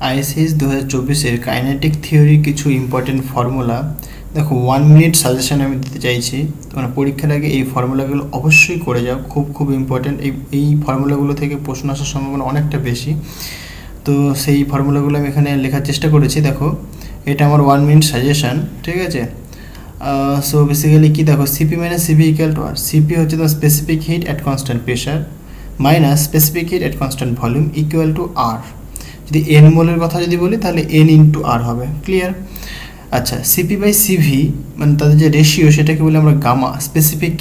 ISS 2024-এর kinetic থিওরির কিছু important formula দেখো 1 মিনিট সাজেশন আমি দিতে চাইছি। তোমরা পরীক্ষার আগে এই ফর্মুলাগুলো অবশ্যই করে যাও, খুব খুব ইম্পর্টেন্ট। এই ফর্মুলাগুলো থেকে প্রশ্ন আসার সম্ভাবনা অনেকটা বেশি। তো সেই ফর্মুলাগুলো আমি এখানে লেখার চেষ্টা করেছি। দেখো এটা আমার 1 মিনিট সাজেশন, ঠিক আছে। সো বেসিক্যালি কি দেখো, CP minus CV equal to R. CP হচ্ছে তোমার specific heat at constant pressure minus specific heat at constant volume equal to R. যদি এন মোলের কথা যদি বলি তাহলে এন ইন্টু আর হবে, ক্লিয়ার। আচ্ছা, সিপি বাই সিভি মানে তাদের যে রেশিও সেটাকে বলে আমরা গামা, স্পেসিফিক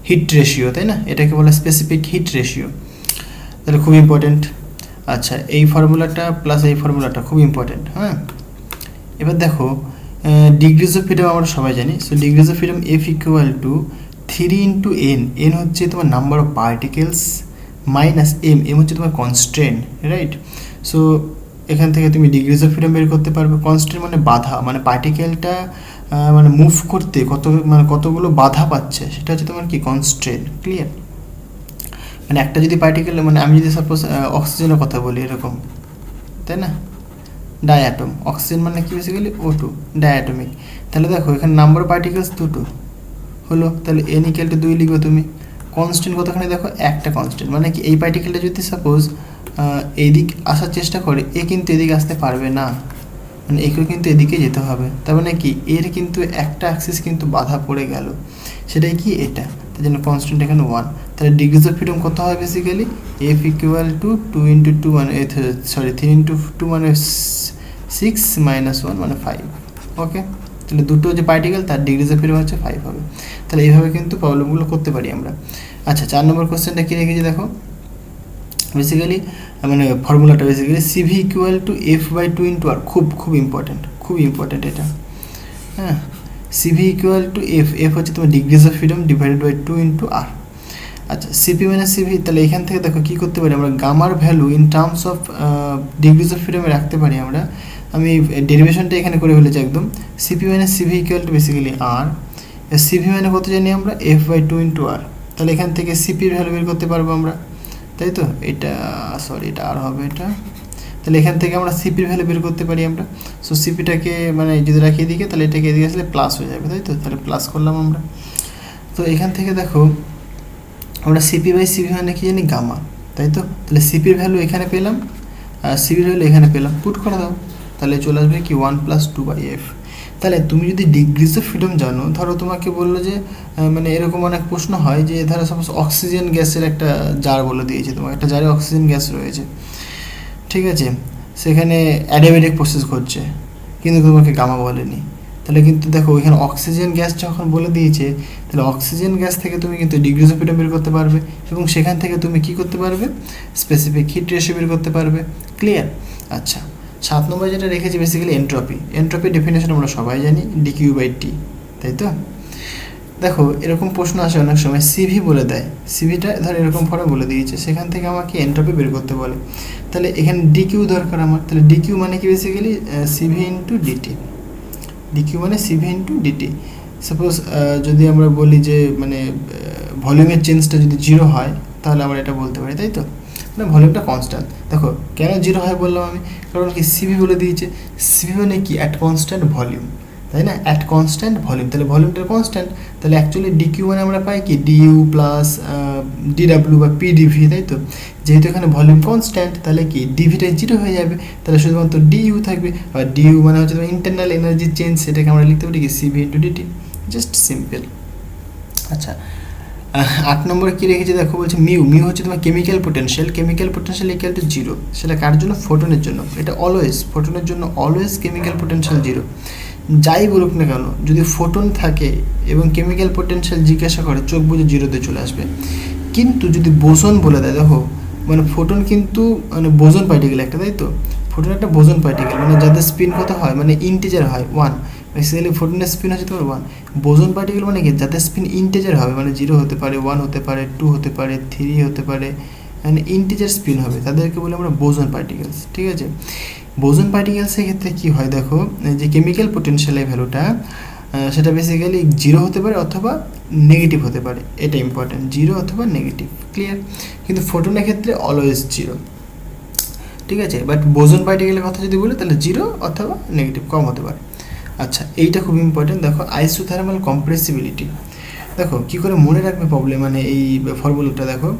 হিট রেশিও, তাই না? এটাকে বলে স্পেসিফিক হিট রেশিও, তাহলে খুব ইম্পর্টেন্ট। আচ্ছা, এই ফর্মুলাটা প্লাস এই ফর্মুলাটা খুব ইম্পর্টেন্ট, হ্যাঁ। এবার দেখো ডিগ্রিজ অফ ফ্রিডম আমরা সবাই জানি। So degrees of freedom F equal to 3 into N. N হচ্ছে তোমার number of particles minus M, M হচ্ছে তোমার কনস্ট্রেন্ট, রাইট। সো এখান থেকে তুমি ডিগ্রিজ অফ ফ্রিডম বের করতে পারবে। কনস্ট্রেন্ট মানে বাধা, মানে পার্টিকেলটা মানে মুভ করতে কতগুলো বাধা পাচ্ছে, সেটা হচ্ছে তোমার কি কনস্ট্রেন্ট, ক্লিয়ার। মানে একটা যদি পার্টিকেল, মানে আমি যদি সাপোজ অক্সিজেনের কথা বলি এরকম, তাই না, ডায়াটম। অক্সিজেন মানে কি বেসিক্যালি O2, ডায়াটমিক। তাহলে দেখো এখানে নাম্বার অফ পার্টিকেলস 2 হলো, তাহলে এন ইকুয়াল টু 2 লিখবে তুমি। কনস্ট্যান্ট কতখানি দেখো, একটা কনস্ট্যান্ট, মানে কি এই পার্টিকেলটা যদি সাপোজ এইদিক আসার চেষ্টা করে, এ কিন্তু এদিকে আসতে পারবে না, মানে একেও কিন্তু এদিকে যেতে হবে। তার মানে কি এর কিন্তু একটা অ্যাক্সিস কিন্তু বাধা পড়ে গেল, সেটাই কি এটা, তার জন্য কনস্ট্যান্ট এখানে 1। তাহলে ডিগ্রিজ অফ ফ্রিডম কত হয় basically, F equal two 2 into 2 মানে 3 ইন্টু 2 মানে 6 মাইনাস 1 মানে 5, ওকে। তাহলে দুটো যে পার্টিকেল তার ডিগ্রিজ অফ ফ্রিডম হচ্ছে 5 হবে। তাহলে এইভাবে কিন্তু প্রবলেমগুলো করতে পারি আমরা। আচ্ছা, 4 নম্বর কোশ্চেনটা কী রেখেছি দেখো, বেসিক্যালি মানে ফর্মুলাটা basically CV equal to F by 2 into R. খুব খুব ইম্পর্টেন্ট এটা, হ্যাঁ। CV equal to F, F হচ্ছে তোমার degrees of freedom divided by 2 into R. আচ্ছা, সিপি মাইনাস সিভি, তাহলে এখান থেকে দেখো কী করতে পারি আমরা, গামার value in terms of degrees of ফ্রিডমে রাখতে পারি আমরা। আমি ডেরিভেশনটা এখানে করে ফেলেছি একদম। CP minus CV equal to basically R. CV মানে কত জানি আমরা, এফ বাই 2 ইন্টু আর। তাহলে এখান থেকে সিপির ভ্যালু বের করতে পারবো আমরা, তাই তো। এটা এটা আর হবে এটা। তাহলে এখান থেকে আমরা সিপির ভ্যালু বের করতে পারি আমরা। সো সিপিটাকে মানে যদি রাখি এদিকে, তাহলে এটাকে এদিকে আসলে প্লাস হয়ে যাবে, তাই তো। তাহলে প্লাস করলাম আমরা। তো এখান থেকে দেখো আমরা সিপি বাই সিভি মানে কি জানি, গামা, তাই তো। তাহলে সিপির ভ্যালু এখানে পেলাম আর সিপির ভ্যালু এখানে পেলাম, পুট করে দাও, তাহলে চলে আসবে কি 1 + 2/f। তাহলে তুমি যদি ডিগ্রিজ অফ ফ্রিডম জানো, ধরো তোমাকে বললো যে মানে এরকম অনেক প্রশ্ন হয় যে ধরো সাপোজ অক্সিজেন গ্যাসের একটা জার বলে দিয়েছে, তোমার একটা জারে অক্সিজেন গ্যাস রয়েছে, ঠিক আছে। সেখানে অ্যাডিয়াবেটিক প্রসেস ঘটছে, কিন্তু তোমাকে গামা বলেনি। তাহলে কিন্তু দেখো ওইখানে অক্সিজেন গ্যাস যখন বলে দিয়েছে, তাহলে অক্সিজেন গ্যাস থেকে তুমি কিন্তু ডিগ্রিজ অফ ফ্রিডম বের করতে পারবে, এবং সেখান থেকে তুমি কি করতে পারবে, স্পেসিফিক হিট রেশিও বের করতে পারবে, ক্লিয়ার। আচ্ছা, 7 নম্বর যেটা রেখেছি বেসিক্যালি এন্ট্রপি। এন্ট্রপি ডেফিনেশন আমরা সবাই জানি, dQ/T, তাই তো। দেখো এরকম প্রশ্ন আসে অনেক সময়, সিভি বলে দেয়, সিভিটা ধর এরকম ফর্মে বলে দিয়েছে, সেখান থেকে আমাকে এন্ট্রপি বের করতে বলে। তাহলে এখানে ডিকিউ দরকার আমার, তাহলে ডিকিউ মানে কি basically CV into dT. DQ মানে সিভি ইন্টু ডিটি। সাপোজ যদি আমরা বলি যে মানে ভলিউমের চেঞ্জটা যদি 0 হয়, তাহলে আমরা এটা বলতে পারি, তাই তো। মানে ভলিউমটা কনস্ট্যান্ট। দেখো কেন 0 হয় বললাম আমি, কারণ কি সিভি বলে দিয়েছে। সিভি মানে কি, অ্যাট কনস্ট্যান্ট ভলিউম, তাই না, অ্যাট কনস্ট্যান্ট ভলিউম। তাহলে ভলিউমটা কনস্ট্যান্ট, তাহলে অ্যাকচুয়ালি ডিকিউ মানে আমরা পাই কি ডিইউ প্লাস ডিডাব্লিউ বা পিডিভি, তাই তো। যেহেতু এখানে ভলিউম কনস্ট্যান্ট, তাহলে কি ডিভিটা 0 হয়ে যাবে, তাহলে শুধুমাত্র ডিইউ থাকবে। আর ডিইউ মানে হচ্ছে তোমার ইন্টারনাল এনার্জি চেঞ্জ, সেটাকে আমরা লিখতে পারি কি CV into dT, just simple. আচ্ছা, 8 নম্বরে কী রেখেছি দেখো, বলছে মিউ। মিউ হচ্ছে তোমার chemical potential. Chemical potential equal to 0। সেটা কার জন্য, ফোটনের জন্য। এটা অলওয়েজ, ফোটনের জন্য অলওয়েজ কেমিক্যাল পোটেনশিয়াল 0। যাই বলুক না কেন, যদি ফোটন থাকে এবং কেমিক্যাল পোটেনশিয়াল জিজ্ঞাসা করে, চোখ বুঝে 0-তে চলে আসবে। কিন্তু যদি বোসন বলে দেয়, দেখো মানে ফোটন কিন্তু মানে বোসন পার্টিকেল একটা, তাই তো। ফোটন একটা বোসন পার্টিকেল, মানে যাদের স্পিন কত হয়, মানে ইন্টিজার হয় 1। বেসিক্যালি ফোটনের স্পিন হচ্ছে তোমার 1। বোসন পার্টিকেল মানে কি, যাদের স্পিন ইন্টিজার হবে, মানে 0 হতে পারে, 1 হতে পারে, 2 হতে পারে, 3 হতে পারে, মানে ইন্টিজার স্পিন হবে, তাদেরকে বলে আমরা বোসন পার্টিকেলস, ঠিক আছে। বোসন পার্টিকেলসের ক্ষেত্রে কী হয় দেখো, যে কেমিক্যাল পোটেনশিয়ালের ভ্যালুটা সেটা বেসিক্যালি 0 হতে পারে অথবা নেগেটিভ হতে পারে, এটা ইম্পর্টেন্ট, 0 অথবা নেগেটিভ, ক্লিয়ার। কিন্তু ফোটনের ক্ষেত্রে অলওয়েজ 0। ঠিক আছে। বাট বোজন পার্টিকেলের কথা যদি বলি তাহলে 0 অথবা নেগেটিভ কম হতে পারে। আচ্ছা, এইটা খুব ইম্পর্টেন্ট। দেখো আইসোথার্মাল কম্প্রেসিবিলিটি, দেখো কী করে মনে রাখবে প্রবলেম, মানে এই ফর্মুলাটা দেখো,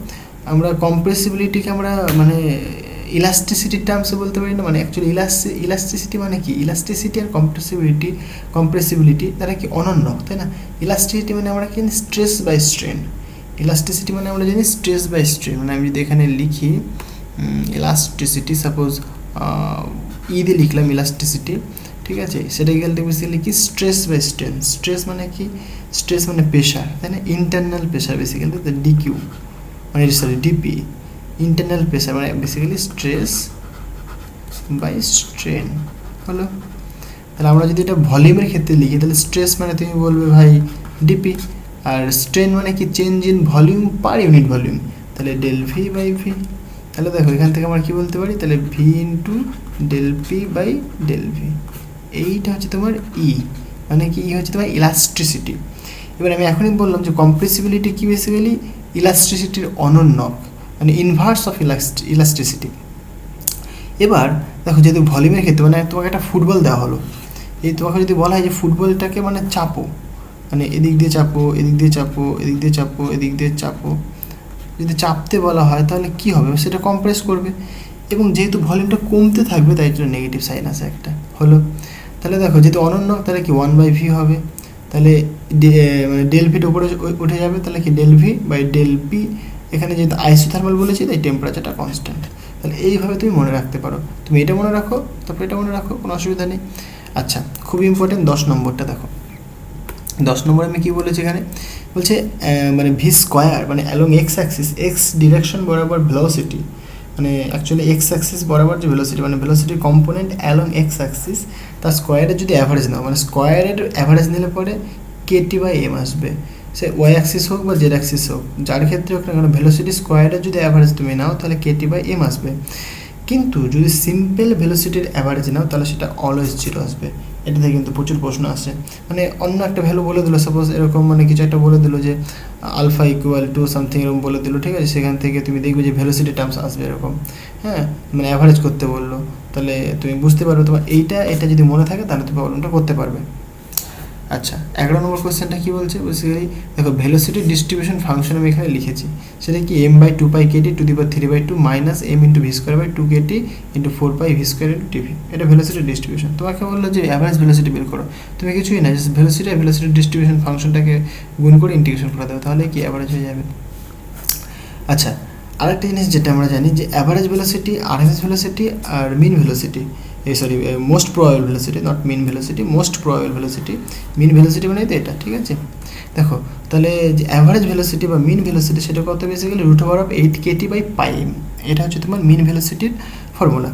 আমরা কম্প্রেসিবিলিটিকে আমরা মানে ইলাস্টিসিটির টার্মসে বলতে পারি না, মানে অ্যাকচুয়ালি ইলাস্টিসিটি মানে কি, ইলাস্টিসিটি আর কম্প্রেসিবিলিটি তারা কি অনন্য, তাই না? ইলাস্টিসিটি মানে আমরা কি স্ট্রেস বাই স্ট্রেন, ইলাস্টিসিটি মানে আমরা জানি স্ট্রেস বাই স্ট্রেন, মানে আমি যদি এখানে লিখি ইলাস্টিসিটি, সাপোজ দিয়ে লিখলাম ইলাস্টিসিটি, ঠিক আছে, সেটা গেলে বেসিক্যালি কি স্ট্রেস বাই স্ট্রেন, স্ট্রেস মানে কি, স্ট্রেস মানে প্রেশার, তাই না, ইন্টারনাল প্রেশার বেসিক্যালি, ডিকিউ মানে সরি ডিপি, ইন্টারনাল প্রেশার মানে বেসিক্যালি স্ট্রেস বাই স্ট্রেন হলো। তাহলে আমরা যদি এটা ভলিউমের ক্ষেত্রে লিখি তাহলে স্ট্রেস মানে তুমি বলবে ভাই ডিপি, আর স্ট্রেন মানে কি change in volume per unit volume, তাহলে ডেল ভি বাই ভি। তাহলে দেখো এখান থেকে আমরা কী বলতে পারি, তাহলে V into del P by del V, এইটা হচ্ছে তোমার ই, মানে কি ই হচ্ছে তোমার ইলাস্ট্রিসিটি। এবার আমি এখনই বললাম যে কম্প্রেসিবিলিটি কি বেসিক্যালি ইলাস্ট্রিসিটির অনন্যক, মানে ইনভার্স অফ ইলাস্ট্রিসিটি। এবার দেখো যেহেতু ভলিউমের ক্ষেত্রে মানে তোমাকে একটা ফুটবল দেওয়া হলো, এই তোমাকে যদি বলা হয় যে ফুটবলটাকে মানে চাপো, মানে এদিক দিয়ে চাপো, এদিক দিয়ে চাপো, এদিক দিয়ে চাপো, এদিক দিয়ে চাপো, যদি চাপতে বলা হয় তাহলে কি হবে, সেটা কম্প্রেস করবে, এবং যেহেতু ভলিউমটা কমতে থাকবে তাই জন্য নেগেটিভ সাইন আছে একটা হলো। তাহলে দেখো যেহেতু অনন্য তাহলে কি 1/v হবে, তাহলে মানে ডেল ভিটা উপরে উঠে যাবে, তাহলে কি del V by del P, এখানে যেহেতু আইসোথার্মাল বলেছি তাই টেম্পারেচারটা কনস্ট্যান্ট। তাহলে এইভাবে তুমি মনে রাখতে পারো, তুমি এটা মনে রাখো তারপরে এটা মনে রাখো, কোনো অসুবিধা নেই। আচ্ছা, খুব ইম্পর্টেন্ট 10 নম্বরটা দেখো, 10 নম্বরে আমি কী বলেছি এখানে, বলছে মানে ভি স্কোয়ার মানে along x Axis, x direction বরাবর ভেলোসিটি, মানে অ্যাকচুয়ালি এক্স অ্যাক্সিস বরাবর যে ভেলোসিটি মানে ভেলোসিটির কম্পোনেন্ট অ্যালং এক্স অ্যাক্সিস, তার স্কোয়ারের যদি অ্যাভারেজ নাও, মানে স্কোয়ারের অ্যাভারেজ নিলে পরে কেটি বাই এম আসবে, সে ওয়াই অ্যাক্সিস হোক বা জেড অ্যাক্সিস হোক, যার ক্ষেত্রে হোক না কেন ভেলোসিটি স্কোয়ারের যদি অ্যাভারেজ তুমি নাও তাহলে কেটি বাই এম আসবে। কিন্তু যদি সিম্পল ভেলোসিটির অ্যাভারেজ নাও তাহলে সেটা অলওয়েজ 0 আসবে। এটাতে কিন্তু প্রচুর প্রশ্ন আসে, মানে অন্য একটা ভ্যালু বলে দিল, সাপোজ এরকম মানে কিছু একটা বলে দিল যে আলফা ইকুয়াল টু সামথিং এরকম বলে দিল, ঠিক আছে, সেখান থেকে তুমি দেখবে যে ভেলোসিটি টার্মস আসবে এরকম, হ্যাঁ, মানে অ্যাভারেজ করতে বললো, তাহলে তুমি বুঝতে পারবে তোমার এটা যদি মনে থাকে তাহলে তুমি প্রবলেমটা করতে পারবে। আচ্ছা, 11 নম্বর কোয়েশ্চেনটা কী বলছে, বেসিক্যালি দেখো ভেলোসিটি ডিস্ট্রিবিউশন ফাংশন আমি এখানে লিখেছি, সেটা কি M by 2 pi kT to the power 3/2 minus M into V square by 2 kT into 4 pi V square into TV, এটা ভেলোসিটি ডিস্ট্রিবিউশন। তোমাকে বললো যে অ্যাভারেজ ভেলোসিটি বের করো, তুমি কিছুই না, জাস্ট ভেলোসিটি আর ভেলোসিটি ডিস্ট্রিবিউশন ফাংশনটাকে গুণ করে ইন্টিগ্রেশন করে দেবে, তাহলে কি অ্যাভারেজ হয়ে যাবে। আচ্ছা, আরেকটা জিনিস যেটা আমরা জানি যে অ্যাভারেজ ভেলোসিটি, আরএমএস ভেলোসিটি আর mean velocity, most probable velocity, not mean velocity, most probable velocity, mean velocity মানে তো এটা, ঠিক আছে। দেখো তাহলে যে অ্যাভারেজ ভেলোসিটি বা মিন ভেলোসিটি সেটা কত, basically √8 kT by pi M, এটা হচ্ছে তোমার মিন ভেলোসিটির ফর্মুলা।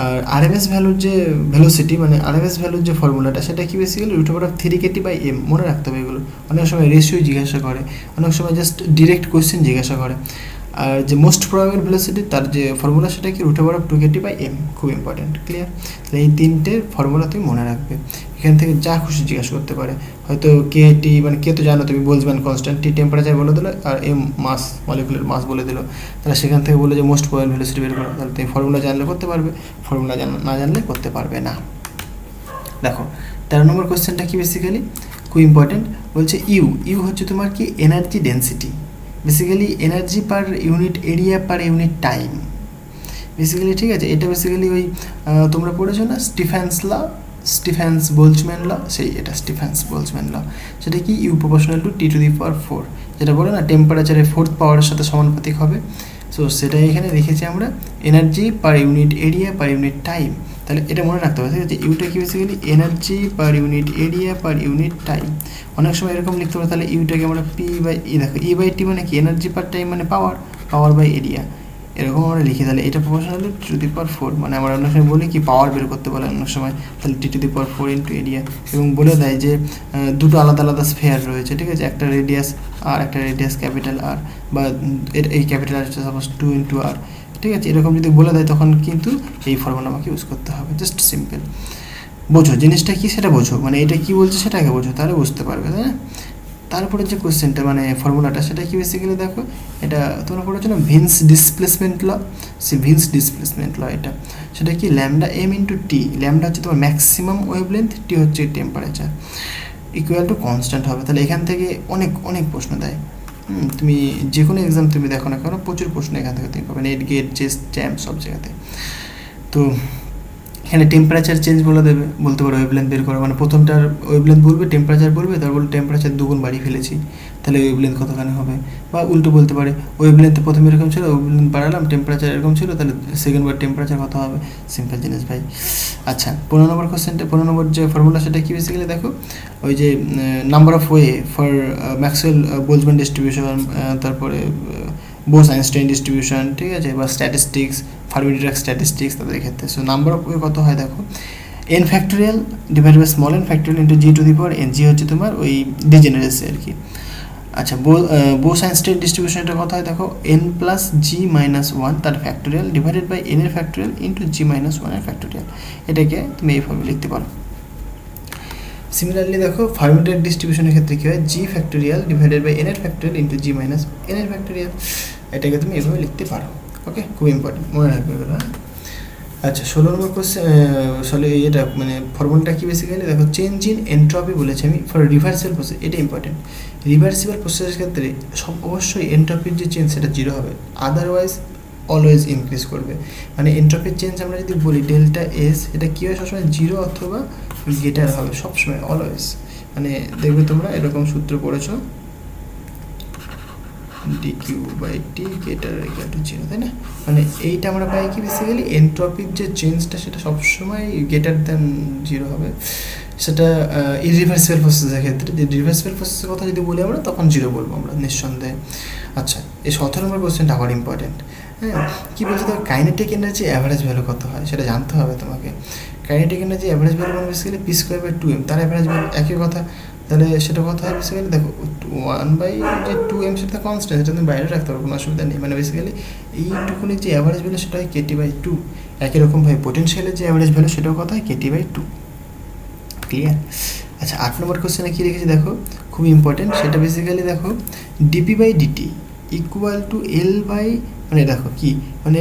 আর আরএমএস ভ্যালুর যে ভেলোসিটি মানে আরএমএস ভ্যালুর যে ফর্মুলাটা সেটা কি বেসিক্যালি √3 কেটি বাই এম, মনে রাখতে হবে এগুলো, অনেক সময় রেশিও জিজ্ঞাসা করে, অনেক সময় জাস্ট ডিরেক্ট কোয়েশ্চেন জিজ্ঞাসা করে। আর যে মোস্ট প্রবাবল ভেলোসিটি তার যে ফর্মুলা সেটা কি √2 কেটি বাই এম, খুব ইম্পর্টেন্ট, ক্লিয়ার। তাহলে এই তিনটে ফর্মুলা তুমি মনে রাখবে, এখান থেকে যা খুশি জিজ্ঞাসা করতে পারে, হয়তো কেটি মানে কে তো জানো তুমি, বোলজম্যান কনস্ট্যান্ট, টি টেম্পারেচার বলে দিলো আর এম মাস, মলিকুলার মাস বলে দিলো, তাহলে সেখান থেকে বলে যে মোস্ট প্রবাবল ভেলোসিটি বের করো, তাহলে তুমি ফর্মুলা জানলে করতে পারবে, ফর্মুলা না জানলে করতে পারবে না। দেখো 13 নম্বর কোয়েশ্চেনটা কি বেসিক্যালি খুব ইম্পর্টেন্ট, বলছে ইউ হচ্ছে তোমার কি energy density, basically energy per unit area per unit time basically, ঠিক আছে। এটা বেসিক্যালি ওই তোমরা পড়েছো না স্টিফেন্স বোলজম্যান ল, সেই এটা স্টিফেন্স বোলজম্যান ল, সেটা কি U proportional to T to the power 4, যেটা বলে না টেম্পারেচারের 4th পাওয়ারের সাথে সমানুপাতিক হবে। সো সেটাই এখানে লিখেছি আমরা, energy per unit area per unit time, তাহলে এটা মনে রাখতে হবে, ঠিক আছে। ইউটা কি basically energy per unit area per unit time, অনেক সময় এরকম লিখতে পারে, তাহলে ইউটাকে আমরা পি বাই ই, দেখো ই বাই টি মানে কি এনার্জি পার টাইম মানে পাওয়ার বাই এরিয়া, এরকম আমরা লিখি, তাহলে এটা proportional to T to the power 4, মানে আমরা অনেক সময় বলি কি পাওয়ার বের করতে বলে অনেক সময়, তাহলে T to the power 4 into area, এবং বলে দেয় যে দুটো আলাদা আলাদা স্ফেয়ার রয়েছে, ঠিক আছে, একটা রেডিয়াস আর একটা রেডিয়াস ক্যাপিটাল আর, বা এই ক্যাপিটাল আর হচ্ছে সাপোজ 2 ইন্টু আর, ঠিক আছে, এরকম যদি বলে দেয় তখন কিন্তু এই ফর্মুলা আমাকে ইউজ করতে হবে, জাস্ট সিম্পল বোঝো জিনিসটা কি সেটা বোঝো, মানে এটা কি বলছে সেটাকে বোঝো, তাহলে বুঝতে পারবে, তাই না। তারপরে যে কোশ্চেনটা মানে ফর্মুলাটা সেটা কি বেসিক্যালি দেখো, এটা তোমরা পড়েছো না ভিন্স ডিসপ্লেসমেন্ট ল, ভিন্স ডিসপ্লেসমেন্ট ল এটা, সেটা কি lambda M into T, lambda হচ্ছে তোমার ম্যাক্সিমাম ওয়েভলেন্থ, টি হচ্ছে টেম্পারেচার, ইকুয়াল টু কনস্ট্যান্ট হবে। তাহলে এখান থেকে অনেক অনেক প্রশ্ন দেয়, তুমি যে কোনো এক্সাম তুমি দেখো না কেন প্রচুর প্রশ্ন এখান থেকে তুমি পাবে, নেট গেট চেস্ট চ্যাম্প সব জায়গাতে। তো এখানে টেম্পারেচার চেঞ্জ বলে দেবে, বলতে পারো ওয়েভলেন্থ বের করো, মানে প্রথমটার ওয়েভলেন্থ বলবে, টেম্পারেচার বলবে, তারপর বলবে টেম্পারেচার দুগুণ বাড়িয়ে ফেলেছি, তাহলে ওয়েভলেন্থ কতখানি হবে। বা উল্টো বলতে পারে ওয়েভলেন্থ প্রথমে এরকম ছিল, ওয়েভলেন্থ বাড়ালাম, টেম্পারেচার এরকম ছিল, তাহলে সেকেন্ড বার টেম্পারেচার কত হবে, সিম্পল জিনিস ভাই। আচ্ছা 15 নম্বর কোশ্চেনটা, 15 নম্বর যে ফর্মুলা সেটা কি বেসিক্যালি দেখো, ওই যে number of way for Maxwell Boltzmann distribution, তারপরে বোস আইনস্টাইন ডিস্ট্রিবিউশন, ঠিক আছে, বা স্ট্যাটিস্টিক্স, ফার্মি-ডিরাক স্ট্যাটিস্টিক্স, তাদের ক্ষেত্রে। সো নাম্বার অফ ওয়ে কত হয় দেখো, n factorial divide by small n factorial into G to the power n, G হচ্ছে তোমার ওই ডিজেনারেসি আর কি। আচ্ছা বোস আইনস্টাইন ডিস্ট্রিবিউশনটা কত হয় দেখো, এন প্লাস জি মাইনাস ওয়ান তার ফ্যাক্টোরিয়াল ডিভাইডেড বাই এন এর ফ্যাক্টোরিয়াল ইন্টু জি মাইনাস ওয়ানের ফ্যাক্টোরিয়াল, এটাকে তুমি এইভাবে লিখতে পারো। সিমিলারলি দেখো ফার্মি-ডিরাক ডিস্ট্রিবিউশনের ক্ষেত্রে কী হয়, জি ফ্যাক্টোরিয়াল ডিভাইডেড বাই এন এর ফ্যাক্টোরিয়াল ইন্টু জি মাইনাস এন এর ফ্যাক্টোরিয়াল, এটাকে তুমি এভাবে লিখতে পারো। ওকে, খুব ইম্পর্টেন্ট, মনে রাখবে এগুলো। আচ্ছা 16 নম্বর কোশ্চেন, এটা মানে ফর্মুলাটা কি বেসিক্যালি দেখো, চেঞ্জ ইন এন্ট্রপি বলেছে আমি ফর রিভার্সিবল প্রসেস, এটা ইম্পর্টেন্ট। রিভার্সিবল প্রসেসের ক্ষেত্রে সব অবশ্যই এন্ট্রপির যে চেঞ্জ সেটা জিরো হবে, আদারওয়াইজ অলওয়েজ ইনক্রিজ করবে। মানে এন্ট্রপির চেঞ্জ আমরা যদি বলি ডেল্টা এস, এটা কী হয় সবসময় জিরো অথবা গ্রেটার হবে সবসময়, অলওয়েজ। মানে দেখবে তোমরা এরকম সূত্র পড়েছো, dQ by T greater equal to zero, তাই না? মানে এইটা আমরা পাই কি বেসিক্যালি এন্ট্রপির যে চেঞ্জটা সেটা সবসময় গ্রেটার দ্যান জিরো হবে, সেটা ইরিভার্সিবল প্রসেসের ক্ষেত্রে। যে রিভার্সিবল প্রসেসের কথা যদি বলি আমরা তখন জিরো বলবো আমরা নিঃসন্দেহে। আচ্ছা এই 17 নম্বর কোশ্চেনটা আবার ইম্পর্টেন্ট। হ্যাঁ, কী বলছে তো, কাইনেটিক এনার্জি অ্যাভারেজ ভ্যালু কত হয় সেটা জানতে হবে তোমাকে। কাইনেটিক এনার্জি অ্যাভারেজ ভ্যালু মানে basically P square by 2m, তার অ্যাভারেজ ভ্যালু একই কথা। তাহলে সেটা কথা হয় বেসিক্যালি দেখো 1/2m, সেটা কনস্ট্যান্ট, সেটা তুমি বাইরে রাখতে পারো, কোনো অসুবিধা নেই। মানে বেসিক্যালি এইটুকুনি যে অ্যাভারেজ ভ্যালু সেটা হয় KT/2। একই রকমভাবে পোটেনশিয়ালের যে অ্যাভারেজ ভ্যালু সেটাও কথা হয় KT/2। ক্লিয়ার? আচ্ছা 8 নম্বর কোশ্চেনে কী রেখেছি দেখো, খুব ইম্পর্টেন্ট, সেটা বেসিক্যালি দেখো dP dT equal to L by, মানে দেখো কি মানে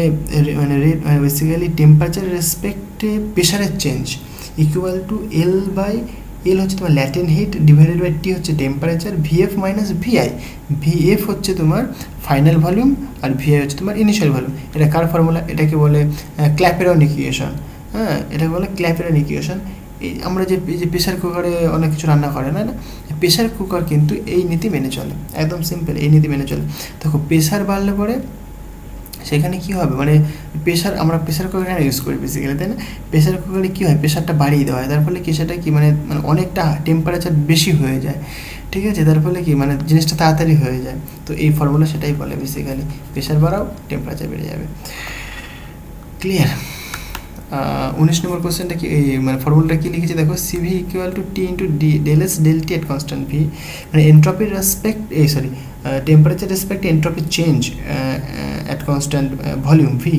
বেসিক্যালি টেম্পারেচার রেসপেক্টে প্রেশারের change equal to L by, L হচ্ছে তোমার latent heat divided by T হচ্ছে temperature, VF minus VI, VF হচ্ছে তোমার ফাইনাল ভলিউম আর ভিআই হচ্ছে তোমার ইনিশিয়াল ভলিউম। এটা কার ফর্মুলা, এটাকে বলে ক্ল্যাপেরন ইকুয়েশন। হ্যাঁ, এটাকে বলে ক্ল্যাপেরন ইকুয়েশন। এই আমরা যে প্রেশার কুকারে অনেক কিছু রান্না করে না, প্রেশার কুকার কিন্তু এই নীতি মেনে চলে, একদম সিম্পল, এই নীতি মেনে চলে। দেখো প্রেশার বাড়লে পরে সেখানে কী হবে, মানে প্রেশার, আমরা প্রেশার কুকার এখানে ইউজ করি বেসিক্যালি, তাই না? প্রেশার কুকারে কী হয়, প্রেশারটা বাড়িয়ে দেওয়া হয়, তার ফলে কি সেটা কি মানে মানে অনেকটা টেম্পারেচার বেশি হয়ে যায়, ঠিক আছে, তার ফলে কি মানে জিনিসটা তাড়াতাড়ি হয়ে যায়। তো এই ফর্মুলা সেটাই বলে বেসিক্যালি, প্রেশার বাড়াও টেম্পারেচার বেড়ে যাবে। ক্লিয়ার? 19 নম্বর কোশ্চেনটা কি, মানে ফর্মুলাটা কী লিখেছি দেখো, CV equal to T into D del S del T at constant V, মানে এন্ট্রপির রেসপেক্ট টেম্পারেচার রেসপেক্ট এন্ট্রপির চেঞ্জ অ্যাট কনস্ট্যান্ট ভলিউম ভি,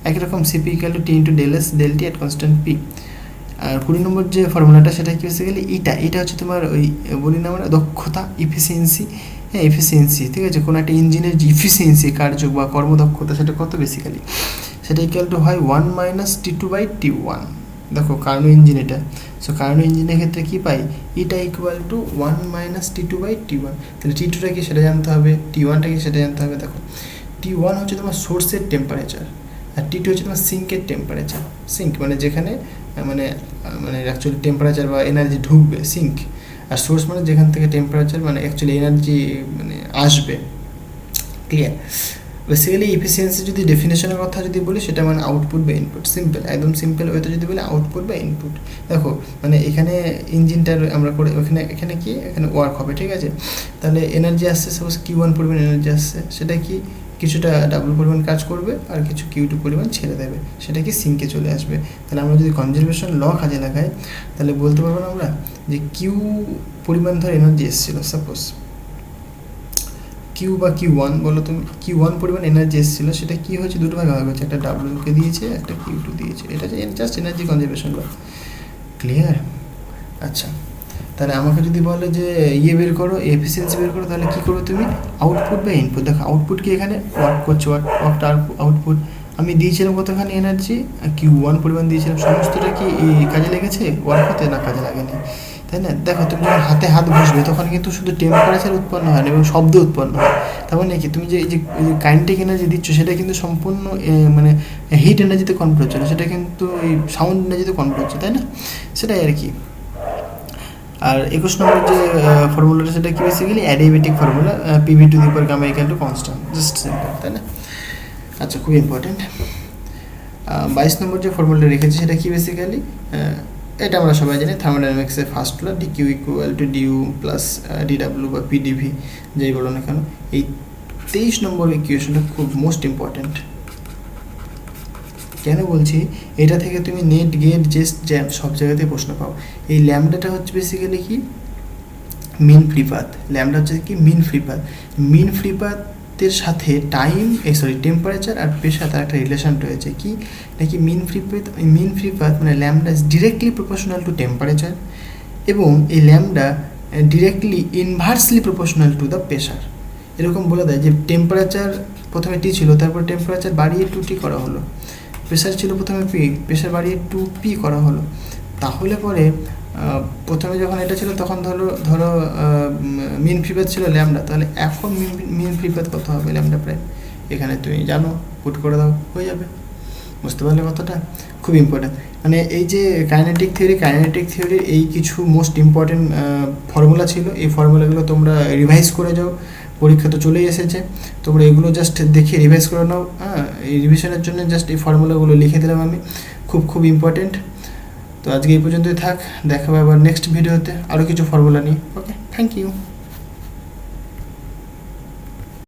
একই রকম CP equal to T into del S del T at constant P. আর 20 নম্বর যে ফর্মুলাটা সেটা কি বেসিক্যালি এটা হচ্ছে তোমার ওই বলি না আমরা দক্ষতা, ইফিসিয়েন্সি। হ্যাঁ, এফিসিয়েন্সি, ঠিক আছে, কোনো একটা ইঞ্জিনের যে ইফিসিয়েন্সি কার্য বা কর্মদক্ষতা সেটা কত বেসিক্যালি, সেটা ইকুয়াল টু হয় 1 মাইনাস T2/T1। দেখো কার্নো ইঞ্জিন এটা, সো কার্নো ইঞ্জিনের ক্ষেত্রে কী পাই, এটা ইকুয়াল টু 1 মাইনাস T2/T1। তাহলে T2টা কি সেটা জানতে হবে, T1টা কি সেটা জানতে হবে। দেখো T1 হচ্ছে তোমার সোর্সের টেম্পারেচার, আর T2 হচ্ছে তোমার সিঙ্কের টেম্পারেচার। সিঙ্ক মানে যেখানে মানে মানে অ্যাকচুয়ালি টেম্পারেচার বা এনার্জি ঢুকবে, সিঙ্ক। আর সোর্স মানে যেখান থেকে টেম্পারেচার মানে অ্যাকচুয়ালি এনার্জি মানে আসবে। ক্লিয়ার? বেসিক্যালি এফিসিয়েন্সি যদি ডেফিনেশনের কথা যদি বলি সেটা মানে আউটপুট বা ইনপুট, সিম্পল, একদম সিম্পল ওয়েতে যদি বলি আউটপুট বা ইনপুট। দেখো মানে এখানে ইঞ্জিনটার আমরা করে এখানে কি এখানে ওয়ার্ক হবে, ঠিক আছে, তাহলে এনার্জি আসছে, সাপোজ Q1 পরিমাণ এনার্জি আসছে, সেটা কি কিছুটা ডাবল পরিমাণ কাজ করবে আর কিছু Q2 পরিমাণ ছেড়ে দেবে, সেটা কি সিঙ্কে চলে আসবে। তাহলে আমরা যদি কনজারভেশন ল কাজে লাগাই তাহলে বলতে পারবো না আমরা যে কিউ পরিমাণ ধরে এনার্জি এসেছিলো, সাপোজ কিউ বা Q1 বলো তুমি, Q1 পরিমাণ এনার্জি এসেছিলো, সেটা কী হয়েছে, দুটো ভাগে ভাগ হয়েছে, একটা ডাব্লিউকে দিয়েছে, একটা Q2 দিয়েছে, এটা জাস্ট এনার্জি কনজারভেশন ল। ক্লিয়ার? আচ্ছা তাহলে আমাকে যদি বলে যে ইয়ে বের করো, এফিসিয়েন্সি বের করো, তাহলে কী করো তুমি? আউটপুট বা ইনপুট। দেখো আউটপুট কি এখানে ওয়ার্ক করছে, ওয়ার্কটা আউটপুট। আমি দিয়েছিলাম কতখানি এনার্জি, Q1 পরিমাণ দিয়েছিলাম, সমস্তটা কি এই কাজে লেগেছে ওয়ার্ক হতে? না, কাজে লাগেনি, তাই না? দেখো তুমি যখন হাতে হাত ঘষবে তখন কিন্তু শুধু টেম্পারেচার উৎপন্ন হয় না এবং শব্দ উৎপন্ন হয়। তার মানে কি তুমি যে এই যে কাইনেটিক এনার্জি দিচ্ছ সেটা কিন্তু সম্পূর্ণ মানে হিট এনার্জিতে কনভার্ট হচ্ছে না, সেটা কিন্তু এই সাউন্ড এনার্জিতে কনভার্ট হচ্ছে, তাই না? সেটাই আর কি। আর 21 নম্বর যে ফর্মুলাটা সেটা কি basically adiabatic formula, PV to the power gamma equal to constant, just simple, তাই না? আচ্ছা, খুব ইম্পর্টেন্ট। 22 নম্বর যে ফর্মুলাটা রেখেছি সেটা কি বেসিক্যালি, এটা আমরা সবাই জানি থার্মোডাইনামিক্সের first law, DQ equal to DU plus DW বা PdV যেই বলো না কেন। এই 23 নম্বর ইকুয়েশনটা খুব মোস্ট ইম্পর্টেন্ট। কেন বলছি? এটা থেকে তুমি নেট, গেট, জেস্ট, জ্যাম সব জায়গাতেই প্রশ্ন পাও। এই ল্যামডাটা হচ্ছে বেসিক্যালি কি মিন ফ্রি পাথ। ল্যামডা হচ্ছে কি mean free path. Mean free পাথের সাথে টেম্পারেচার আর প্রেশার তার একটা রিলেশন রয়েছে, কি নাকি মিন ফ্রি পাথ মানে lambda is directly proportional to temperature এবং এই lambda directly inversely proportional to the pressure. এরকম বলে দেয় যে টেম্পারেচার প্রথমে T ছিল, তারপর টেম্পারেচার বাড়িয়ে 2T করা হলো, প্রেশার ছিল প্রথমে P, প্রেশার বাড়িয়ে 2P করা হলো। তাহলে পরে প্রথমে যখন এটা ছিল তখন ধরো মিন ফ্রি পাথ ছিল ল্যামডা, তাহলে এখন মিন ফ্রি পাথ কত হবে? Lambda prime. এখানে তুমি জানো, পুট করে দাও, হয়ে যাবে। বুঝতে পারলে কথাটা? খুব ইম্পর্ট্যান্ট। মানে এই যে কাইনেটিক থিওরির এই কিছু মোস্ট ইম্পর্টেন্ট ফর্মুলা ছিল, এই ফর্মুলাগুলো তোমরা রিভাইজ করে যাও, পরীক্ষা তো চলেই এসেছে, তোমরা এগুলো জাস্ট দেখে রিভাইজ করে নাও। হ্যাঁ, এই রিভিশনের জন্য জাস্ট এই ফর্মুলাগুলো লিখে দিলাম আমি, খুব ইম্পর্টেন্ট। তো আজকে এই পর্যন্তই থাক, দেখাবো আবার নেক্সট ভিডিওতে আরও কিছু ফর্মুলা নিয়ে। ওকে, থ্যাংক ইউ।